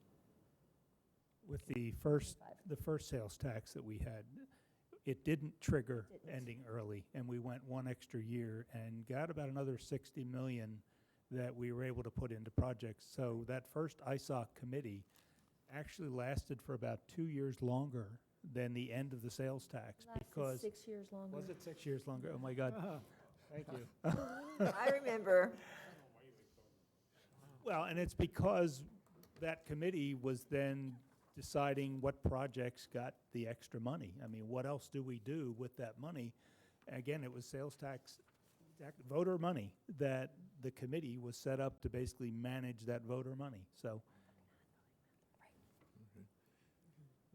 Speaker 9: With the first sales tax that we had, it didn't trigger ending early, and we went one extra year and got about another 60 million that we were able to put into projects. So that first ISSOC committee actually lasted for about 2 years longer than the end of the sales tax, because
Speaker 3: 6 years longer.
Speaker 9: was it 6 years longer? Oh my God! Thank you.
Speaker 3: I remember.
Speaker 9: Well, and it's because that committee was then deciding what projects got the extra money. I mean, what else do we do with that money? Again, it was sales tax, voter money, that the committee was set up to basically manage that voter money. So,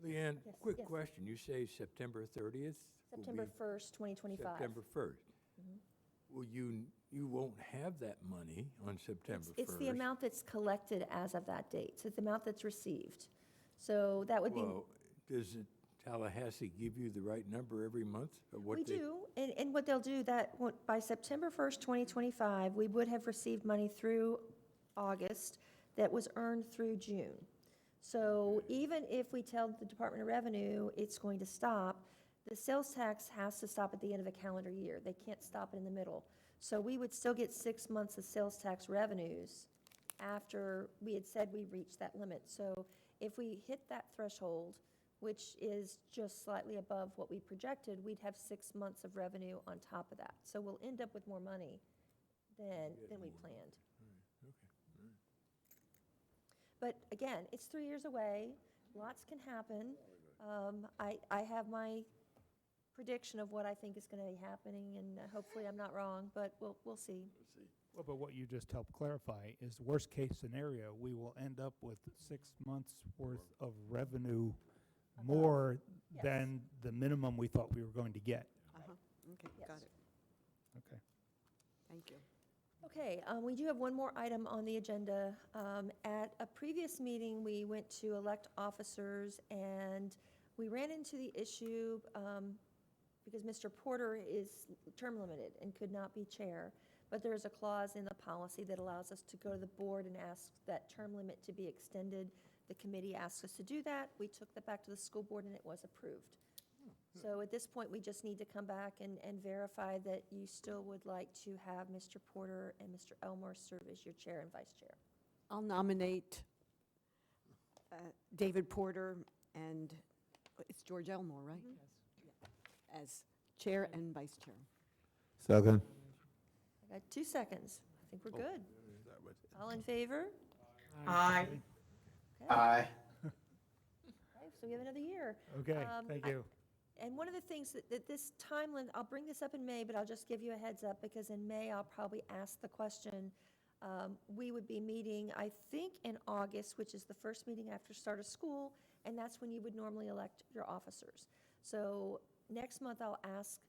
Speaker 1: Leanne,
Speaker 3: Yes,
Speaker 1: quick
Speaker 3: yes.
Speaker 1: question. You say September 30th? will
Speaker 3: September
Speaker 1: be
Speaker 3: 1st, 2025.
Speaker 1: September 1st. Well, you won't have that money on September 1st.
Speaker 3: It's the amount that's collected as of that date. So it's the amount that's received. So that would be.
Speaker 1: Well, does Tallahassee give you the right number every month? Of what
Speaker 3: We
Speaker 1: they-
Speaker 3: do, and what they'll do, by September 1st, 2025, we would have received money through August that was earned through June. So even if we tell the Department of Revenue it's going to stop, the sales tax has to stop at the end of a calendar year. They can't stop it in the middle. So we would still get 6 months of sales tax revenues after we had said we reached that limit. So if we hit that threshold, which is just slightly above what we projected, we'd have 6 months of revenue on top of that. So we'll end up with more money than we planned. But again, it's 3 years away, lots can happen. I have my prediction of what I think is going to be happening, and hopefully I'm not wrong, but we'll see.
Speaker 9: well, but what you just helped clarify is worst case scenario, we will end up with 6 months worth of revenue more
Speaker 3: Yes.
Speaker 9: than the minimum we thought we were going to get.
Speaker 2: Okay,
Speaker 3: Yes.
Speaker 2: got it.
Speaker 9: Okay.
Speaker 2: Thank you.
Speaker 3: Okay, we do have one more item on the agenda. At a previous meeting, we went to elect officers, and we ran into the issue, because Mr. Porter is term limited and could not be chair, but there is a clause in the policy that allows us to go to the board and ask that term limit to be extended. The committee asked us to do that. We took that back to the school board, and it was approved. So at this point, we just need to come back and verify that you still would like to have Mr. Porter and Mr. Elmore serve as your chair and vice chair.
Speaker 2: I'll nominate David Porter and, it's George Elmore, right? Yeah. As chair and vice chair.
Speaker 7: Second.
Speaker 3: I got 2 seconds. I think we're good. All in favor?
Speaker 10: Aye.
Speaker 3: Okay.
Speaker 12: Aye.
Speaker 3: Okay, so we have another year.
Speaker 9: Okay, thank you.
Speaker 3: And one of the things that this timeline, I'll bring this up in May, but I'll just give you a heads up, because in May, I'll probably ask the question. We would be meeting, I think, in August, which is the first meeting after start of school, and that's when you would normally elect your officers. So next month, I'll ask,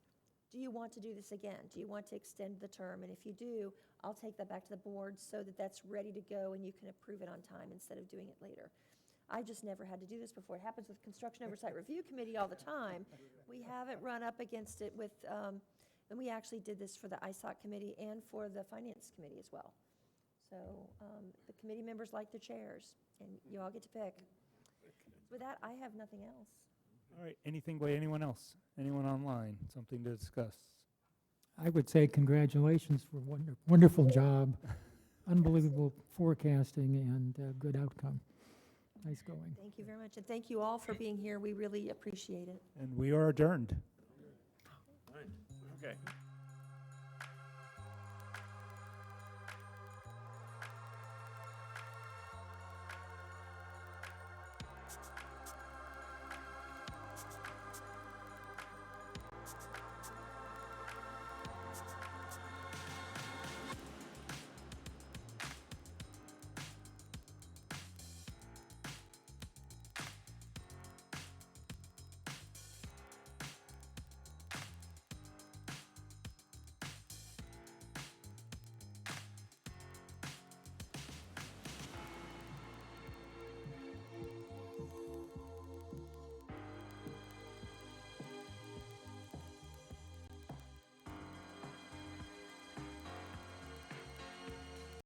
Speaker 3: do you want to do this again? Do you want to extend the term? And if you do, I'll take that back to the board so that that's ready to go and you can approve it on time instead of doing it later. I've just never had to do this before. It happens with Construction Oversight Review Committee all the time. We haven't run up against it with, and we actually did this for the ISSOC Committee and for the Finance Committee as well. So the committee members like their chairs, and you all get to pick. With that, I have nothing else.
Speaker 9: All right, anything by anyone else? Anyone online? Something to discuss?
Speaker 13: I would say congratulations for wonderful job, unbelievable forecasting, and good outcome. Nice going.
Speaker 3: Thank you very much, and thank you all for being here. We really appreciate it.
Speaker 9: And we are adjourned.
Speaker 4: Okay.